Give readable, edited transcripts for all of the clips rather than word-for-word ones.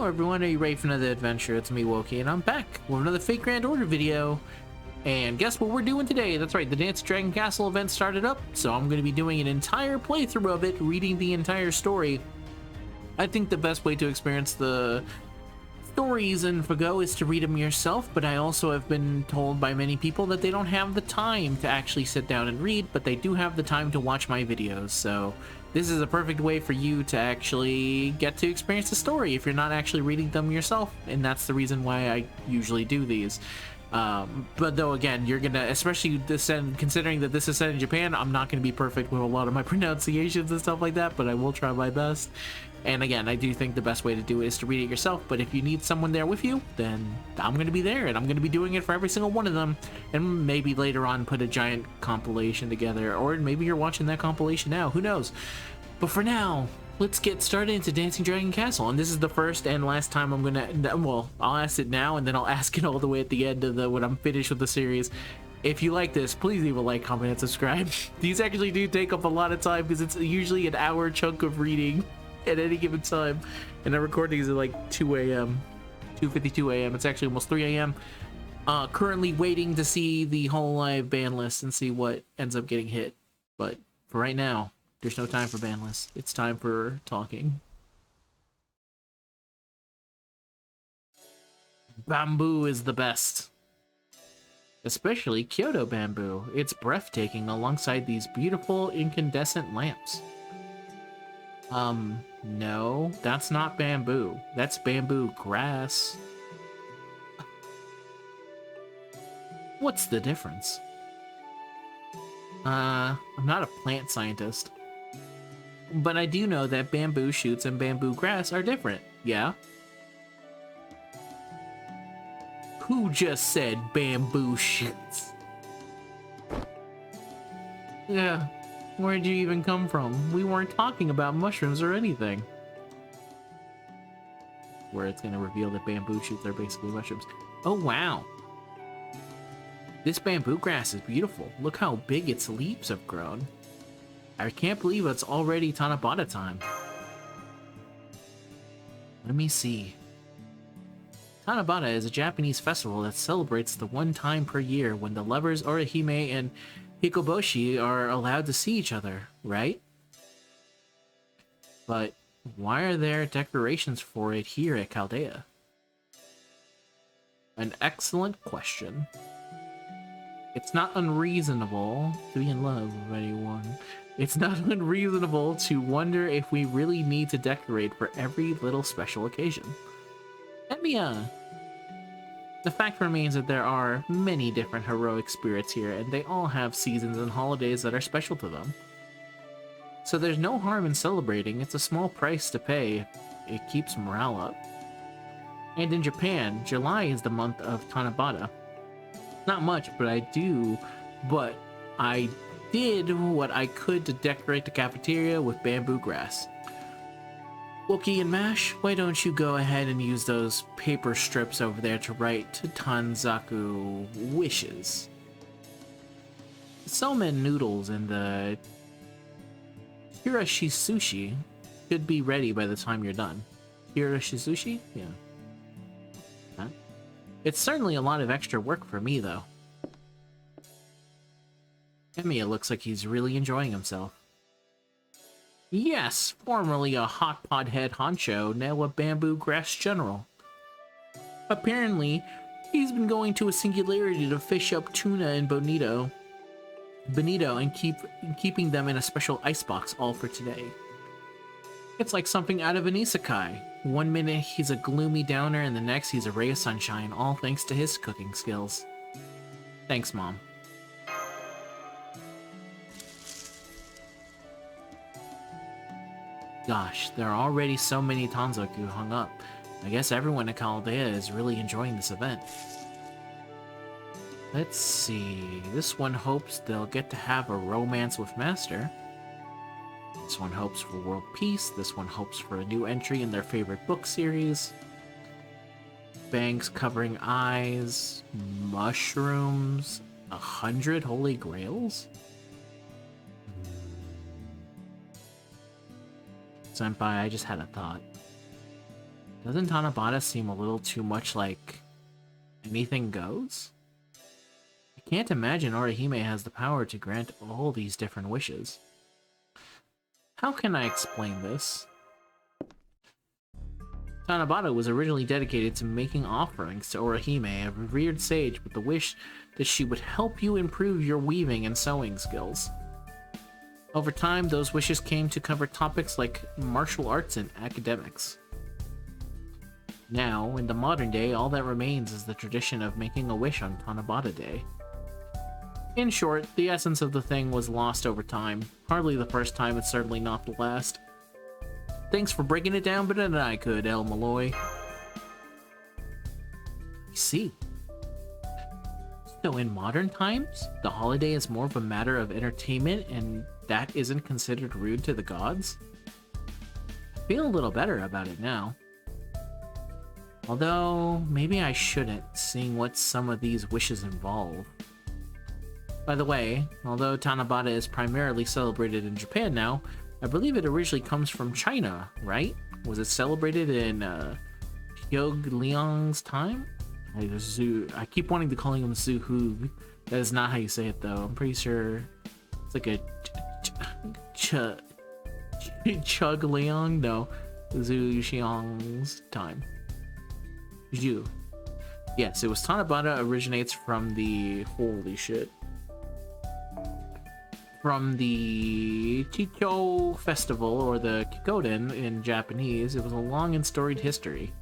Hello everyone, are you ready for another adventure? It's me, Woki, and I'm back with another Fate Grand Order video. And guess what we're doing today? That's right, the Dancing Dragon Castle event started up, so I'm going to be doing an entire playthrough of it, reading the entire story. I think the best way to experience the stories in FGO is to read them yourself, but I also have been told by many people that they don't have the time to actually sit down and read, but they do have the time to watch my videos, so this is a perfect way for you to actually get to experience the story if you're not actually reading them yourself, and that's the reason why I usually do these. But though, again, you're gonna, especially considering that this is set in Japan, I'm not gonna be perfect with a lot of my pronunciations and stuff like that, but I will try my best. And again, I do think the best way to do it is to read it yourself, but if you need someone there with you, then I'm going to be there, and I'm going to be doing it for every single one of them, and maybe later on put a giant compilation together, or maybe you're watching that compilation now, who knows. But for now, let's get started into Dancing Dragon Castle, and this is the first and last time I'm going to, well, I'll ask it now, and then I'll ask it all the way at the end of when I'm finished with the series. If you like this, please leave a like, comment, and subscribe. These actually do take up a lot of time, because it's usually an hour chunk of reading at any given time, and the recording is at like 2 a.m. 2:52 a.m. It's actually almost 3 a.m. Currently waiting to see the Hololive ban list and see what ends up getting hit, but for right now there's no time for ban lists. It's time for talking. Bamboo is the best, especially Kyoto bamboo. It's breathtaking alongside these beautiful incandescent lamps. No, that's not bamboo. That's bamboo grass. What's the difference? I'm not a plant scientist, but I do know that bamboo shoots and bamboo grass are different, yeah? Who just said bamboo shoots? Yeah. Where'd you even come from? We weren't talking about mushrooms or anything. Where it's gonna reveal that bamboo shoots are basically mushrooms. Oh wow! This bamboo grass is beautiful. Look how big its leaves have grown. I can't believe it's already Tanabata time. Let me see. Tanabata is a Japanese festival that celebrates the one time per year when the lovers Orihime and Hikoboshi are allowed to see each other, right? But why are there decorations for it here at Chaldea? An excellent question. It's not unreasonable to be in love with anyone. It's not unreasonable to wonder if we really need to decorate for every little special occasion. Emiya! The fact remains that there are many different heroic spirits here, and they all have seasons and holidays that are special to them. So there's no harm in celebrating. It's a small price to pay. It keeps morale up. And in Japan, July is the month of Tanabata. Not much, but I did what I could to decorate the cafeteria with bamboo grass. Wookie and Mash, why don't you go ahead and use those paper strips over there to write Tanzaku wishes. The salmon noodles and the hirashi sushi should be ready by the time you're done. Hirashi sushi? Yeah. Huh? It's certainly a lot of extra work for me, though. Emiya looks like he's really enjoying himself. Yes, formerly a hot pot head honcho, now a bamboo grass general. Apparently, he's been going to a singularity to fish up tuna and bonito and keeping them in a special icebox all for today. It's like something out of an isekai. One minute he's a gloomy downer and the next he's a ray of sunshine, all thanks to his cooking skills. Thanks, Mom. Gosh, there are already so many Tanzaku hung up. I guess everyone at Chaldea is really enjoying this event. Let's see, this one hopes they'll get to have a romance with Master. This one hopes for world peace. This one hopes for a new entry in their favorite book series. Bangs covering eyes, mushrooms, 100 holy grails? Senpai, I just had a thought. Doesn't Tanabata seem a little too much like anything goes? I can't imagine Orihime has the power to grant all these different wishes. How can I explain this? Tanabata was originally dedicated to making offerings to Orihime, a revered sage, with the wish that she would help you improve your weaving and sewing skills. Over time, those wishes came to cover topics like martial arts and academics. Now, in the modern day, all that remains is the tradition of making a wish on Tanabata Day. In short, the essence of the thing was lost over time. Hardly the first time, it's certainly not the last. Thanks for breaking it down better than I could, El Malloy. I see. So in modern times, the holiday is more of a matter of entertainment and that isn't considered rude to the gods? I feel a little better about it now. Although, maybe I shouldn't, seeing what some of these wishes involve. By the way, although Tanabata is primarily celebrated in Japan now, I believe it originally comes from China, right? Was it celebrated in Pyongyang's time? I keep wanting to call him Zuhu. That is not how you say it, though. I'm pretty sure it's like a Chug Liang? No, Zhu Xiang's time. Zhu. Yes, it was Tanabata originates from the holy shit. From the Chicho Festival, or the Kikoden in Japanese. It was a long and storied history.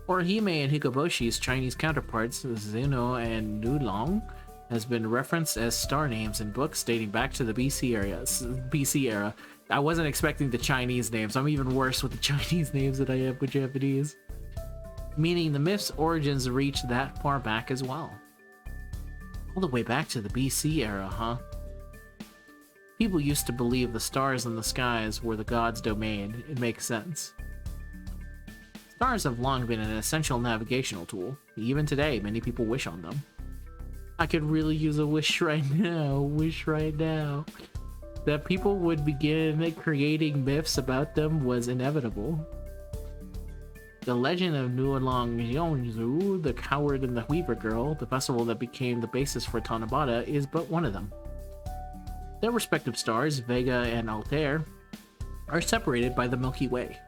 Orihime and Hikoboshi's Chinese counterparts, Zuno and Nulong, has been referenced as star names in books dating back to the BC era. I wasn't expecting the Chinese names. I'm even worse with the Chinese names than I am with Japanese. Meaning the myth's origins reach that far back as well. All the way back to the BC era, huh? People used to believe the stars in the skies were the gods' domain. It makes sense. Stars have long been an essential navigational tool. Even today, many people wish on them. I could really use a wish right now. That people would begin creating myths about them was inevitable. The legend of Nuolong Yongzu, the Coward and the Weaver Girl, the festival that became the basis for Tanabata, is but one of them. Their respective stars, Vega and Altair, are separated by the Milky Way.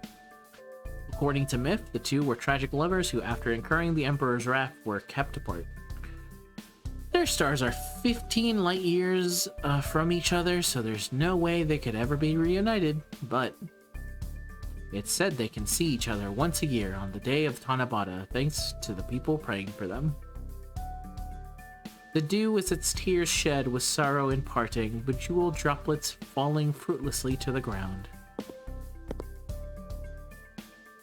According to myth, the two were tragic lovers who, after incurring the Emperor's wrath, were kept apart. Their stars are 15 light years from each other, so there's no way they could ever be reunited, but it's said they can see each other once a year on the day of Tanabata, thanks to the people praying for them. The dew is its tears shed with sorrow in parting, bejeweled droplets falling fruitlessly to the ground.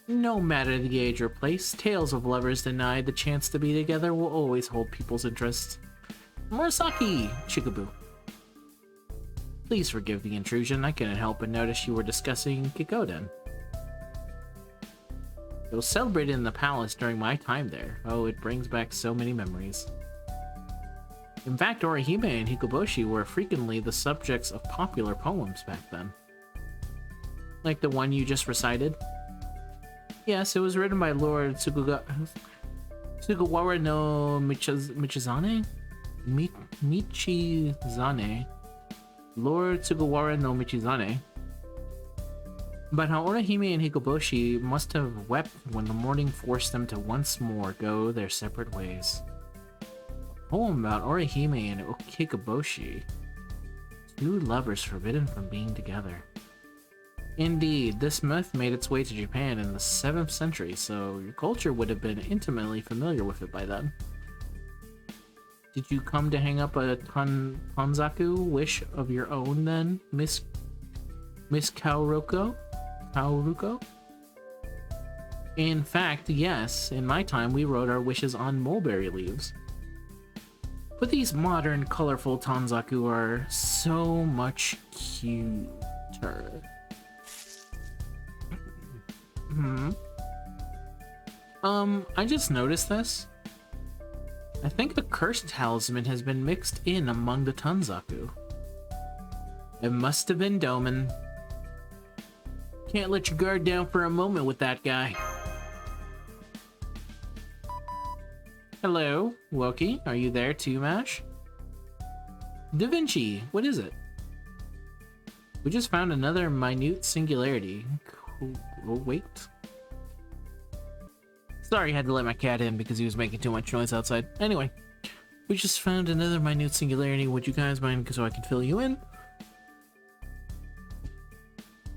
No matter the age or place, tales of lovers denied the chance to be together will always hold people's interest. Murasaki Chikabu. Please forgive the intrusion, I couldn't help but notice you were discussing Kikoden. It was celebrated in the palace during my time there. Oh, it brings back so many memories. In fact, Orihime and Hikoboshi were frequently the subjects of popular poems back then. Like the one you just recited? Yes, it was written by Lord Sugawara no Michizane? Michizane. Lord Sugawara no Michizane. But how Orihime and Hikoboshi must have wept when the morning forced them to once more go their separate ways. A poem about Orihime and Hikoboshi. Two lovers forbidden from being together. Indeed, this myth made its way to Japan in the 7th century, so your culture would have been intimately familiar with it by then. Did you come to hang up a Tanzaku wish of your own then, Miss Kaoruko? In fact, yes, in my time we wrote our wishes on mulberry leaves. But these modern, colorful Tanzaku are so much cuter. I just noticed this. I think the cursed talisman has been mixed in among the Tanzaku. It must have been Doman. Can't let your guard down for a moment with that guy. Hello, Woki. Are you there too, Mash? Da Vinci, what is it? We just found another minute singularity. Cool. Oh, wait. Sorry, I had to let my cat in because he was making too much noise outside. Anyway, we just found another minute singularity. Would you guys mind so I can fill you in?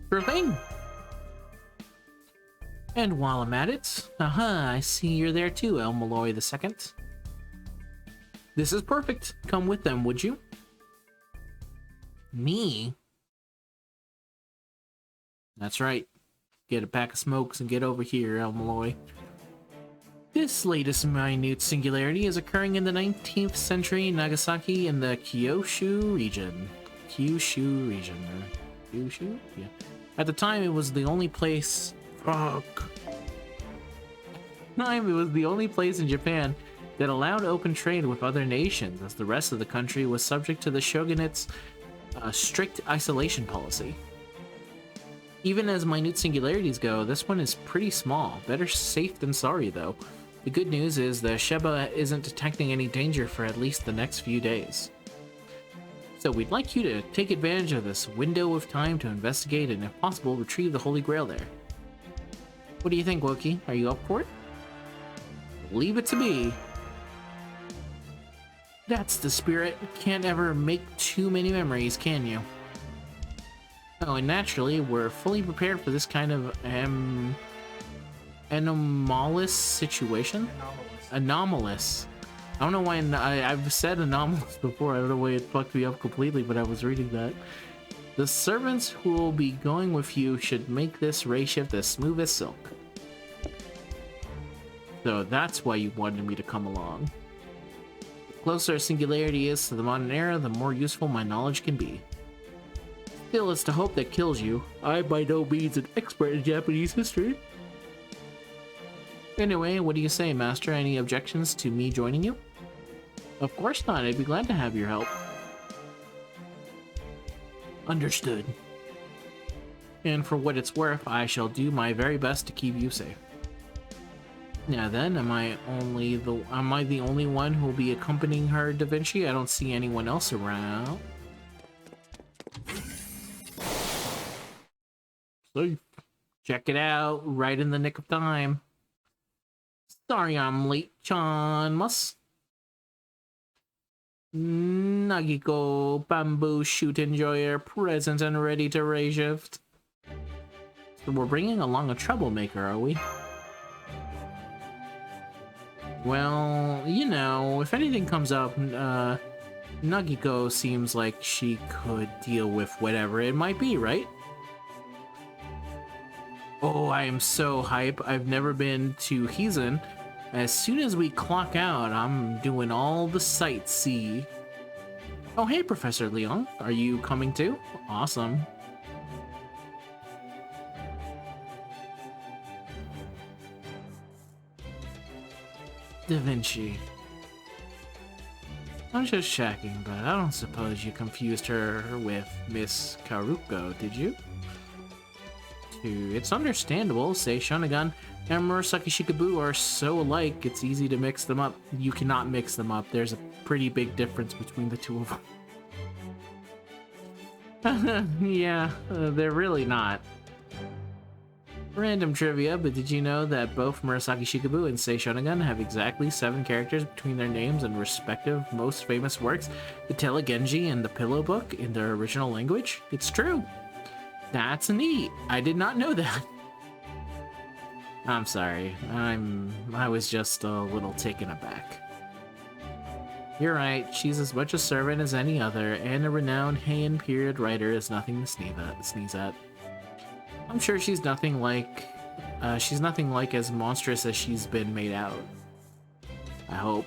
Sure thing. And while I'm at it, I see you're there too, El Malloy II. This is perfect. Come with them, would you? Me? That's right. Get a pack of smokes and get over here, El Malloy. This latest minute singularity is occurring in the 19th century Nagasaki in the Kyushu region. Kyushu region. Kyushu? Yeah. At the time, it was the only place... Fuck. It was the only place in Japan that allowed open trade with other nations, as the rest of the country was subject to the shogunate's strict isolation policy. Even as minute singularities go, this one is pretty small. Better safe than sorry, though. The good news is the Sheba isn't detecting any danger for at least the next few days. So we'd like you to take advantage of this window of time to investigate and, if possible, retrieve the Holy Grail there. What do you think, Woki? Are you up for it? Leave it to me. That's the spirit. Can't ever make too many memories, can you? Oh, and naturally, we're fully prepared for this kind of anomalous situation. Anomalous. I don't know why I've said anomalous before. I don't know why it fucked me up completely, but I was reading that. The servants who will be going with you should make this ray shift as smooth as silk. So that's why you wanted me to come along. The closer a singularity is to the modern era, the more useful my knowledge can be. Still, it's the hope that kills you. I'm by no means an expert in Japanese history. Anyway, what do you say, Master? Any objections to me joining you? Of course not. I'd be glad to have your help. Understood. And for what it's worth, I shall do my very best to keep you safe. Now then, am I the only one who will be accompanying her, Da Vinci? I don't see anyone else around. Safe. Check it out, right in the nick of time. Sorry I'm late, Chanmas. Nagiko, bamboo shoot enjoyer, present and ready to ray shift. So we're bringing along a troublemaker, are we? Well, you know, if anything comes up, Nagiko seems like she could deal with whatever it might be, right? Oh, I am so hype. I've never been to Hizen. As soon as we clock out, I'm doing all the sightsee. Oh, hey, Professor Leon. Are you coming too? Awesome. Da Vinci. I'm just checking, but I don't suppose you confused her with Miss Karuko, did you? It's understandable. Say Shonagon and Murasaki Shikabu are so alike, it's easy to mix them up. You cannot mix them up. There's a pretty big difference between the two of them. Yeah, they're really not. Random trivia, but did you know that both Murasaki Shikabu and Sei Shonagon have exactly 7 characters between their names and respective most famous works, the Telegenji and the Pillow Book, in their original language? It's true. That's neat. I did not know that. I'm sorry. I was just a little taken aback. You're right. She's as much a servant as any other, and a renowned Heian period writer is nothing to sneeze at. I'm sure she's nothing like as monstrous as she's been made out. I hope.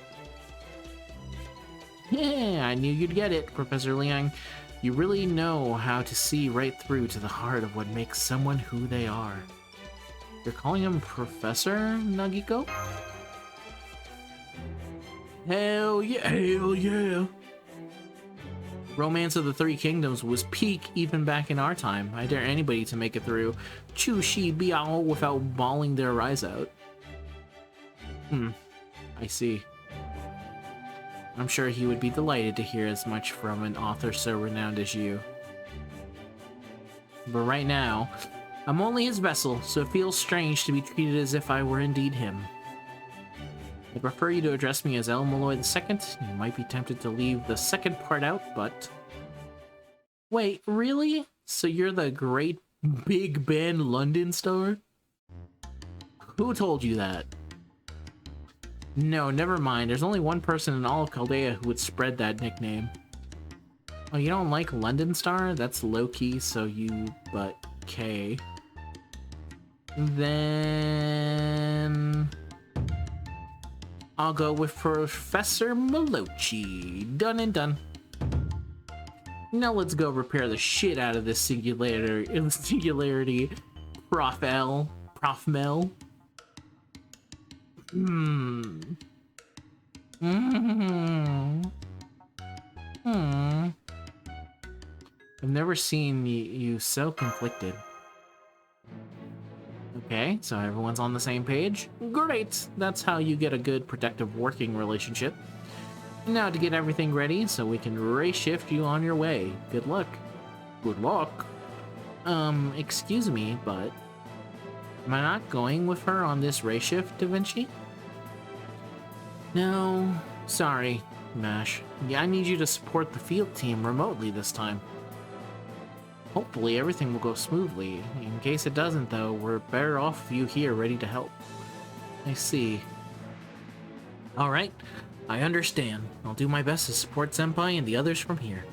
Yeah, I knew you'd get it, Professor Liang. You really know how to see right through to the heart of what makes someone who they are. You're calling him Professor Nagiko? Hell yeah, hell yeah. Romance of the Three Kingdoms was peak even back in our time. I dare anybody to make it through Chu Shi Biao without bawling their eyes out. I see. I'm sure he would be delighted to hear as much from an author so renowned as you. But right now, I'm only his vessel, so it feels strange to be treated as if I were indeed him. I prefer you to address me as El Malloy II. You might be tempted to leave the second part out, but... Wait, really? So you're the great Big Ben London star? Who told you that? No, never mind. There's only one person in all of Chaldea who would spread that nickname. Oh, you don't like London Star? That's low-key, so you... but... K. Then... I'll go with Professor Malochi. Done and done. Now let's go repair the shit out of this singularity. Prof L. Prof Mel. I've never seen you so conflicted. Okay, so everyone's on the same page? Great! That's how you get a good, protective working relationship. Now to get everything ready so we can ray shift you on your way. Good luck. Good luck? Excuse me, but... am I not going with her on this ray shift, Da Vinci? No, sorry, Mash. Yeah, I need you to support the field team remotely this time. Hopefully everything will go smoothly. In case it doesn't, though, we're better off with you here ready to help. I see. Alright, I understand. I'll do my best to support Senpai and the others from here.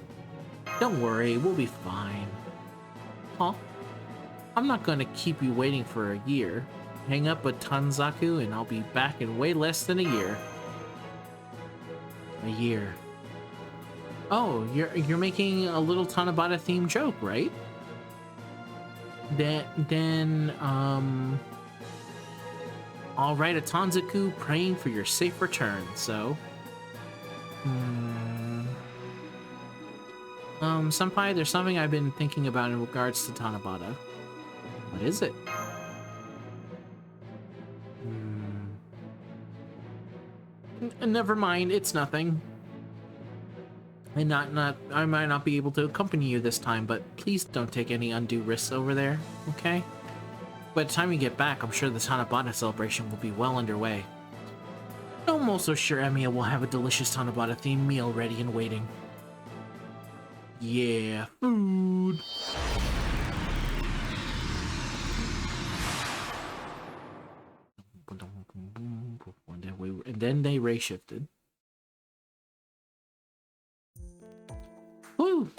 Don't worry, we'll be fine. Huh? I'm not gonna keep you waiting for a year. Hang up with Tanzaku and I'll be back in way less than a year. A year. Oh, you're making a little Tanabata themed joke, right? Then I'll write a Tanzaku praying for your safe return, so... Senpai, there's something I've been thinking about in regards to Tanabata. What is it? Never mind, it's nothing. I might not be able to accompany you this time, but please don't take any undue risks over there, okay? By the time you get back, I'm sure the Tanabata celebration will be well underway. I'm also sure Emiya will have a delicious Tanabata-themed meal ready and waiting. Yeah, food! And then they ray shifted. Woo!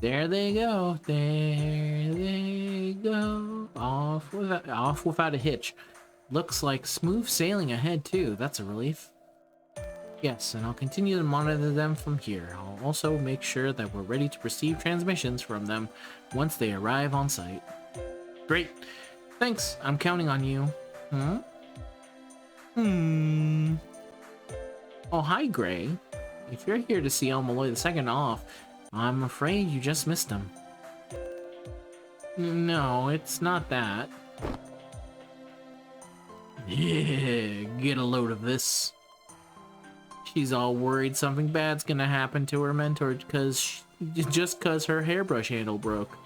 There they go. There they go. Off without a hitch. Looks like smooth sailing ahead too. That's a relief. Yes, and I'll continue to monitor them from here. I'll also make sure that we're ready to receive transmissions from them once they arrive on site. Great. Thanks. I'm counting on you. Oh, hi, Gray. If you're here to see El Malloy II off, I'm afraid you just missed him. No, it's not that. Yeah, get a load of this. She's all worried something bad's gonna happen to her mentor just cause her hairbrush handle broke.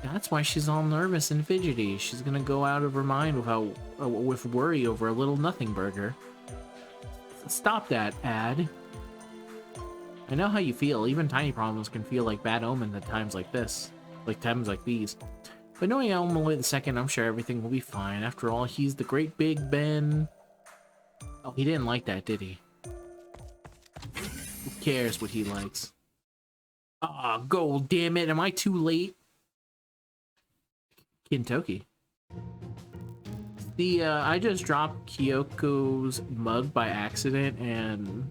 That's why she's all nervous and fidgety. She's gonna go out of her mind with worry over a little nothing burger. Stop that, Ad. I know how you feel. Even tiny problems can feel like bad omens at times like this. Like times like these. But knowing El Malloy II, I'm sure everything will be fine. After all, he's the great Big Ben. Oh, he didn't like that, did he? Who cares what he likes? Ah, gold, damn it. Am I too late? Kintoki. I just dropped Kyoko's mug by accident, and...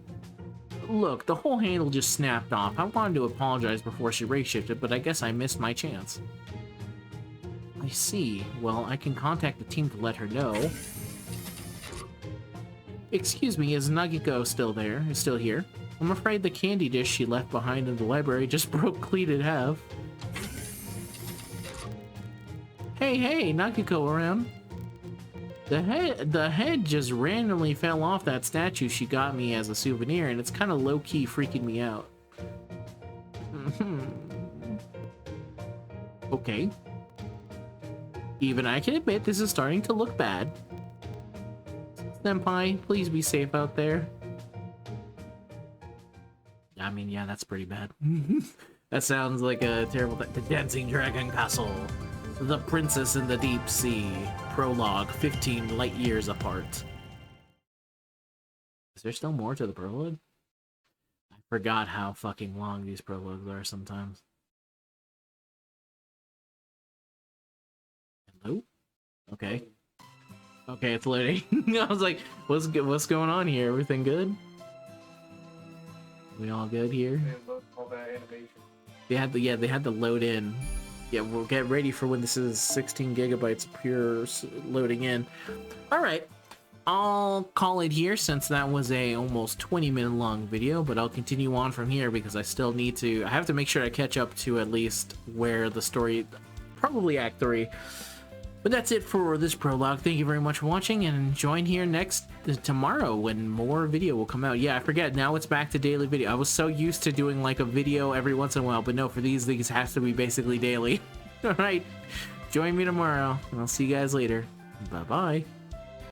Look, the whole handle just snapped off. I wanted to apologize before she ray shifted, but I guess I missed my chance. I see. Well, I can contact the team to let her know. Excuse me, is Nagiko still here? I'm afraid the candy dish she left behind in the library just broke clean in half. Hey, Nagiko around? The head just randomly fell off that statue she got me as a souvenir, and it's kind of low-key freaking me out. Okay. Even I can admit this is starting to look bad. Senpai, please be safe out there. I mean, yeah, that's pretty bad. That sounds like a terrible thing. The Dancing Dragon Castle. The Princess in the Deep Sea. Prologue, 15 light years apart. Is there still more to the prologue? I forgot how fucking long these prologues are sometimes. Hello? Okay. Okay, it's loading. I was like, what's going on here? Everything good? We all good here? They had to load in. Yeah, we'll get ready for when this is 16 gigabytes of pure loading in. All right, I'll call it here since that was a almost 20-minute long video, but I'll continue on from here because I still need to. I have to make sure I catch up to at least where the story, probably Act 3. But that's it for this prologue. Thank you very much for watching, and join here tomorrow when more video will come out. Yeah, I forget, now it's back to daily video. I was so used to doing like a video every once in a while, but no, for these has to be basically daily. All right, join me tomorrow, and I'll see you guys later. Bye-bye.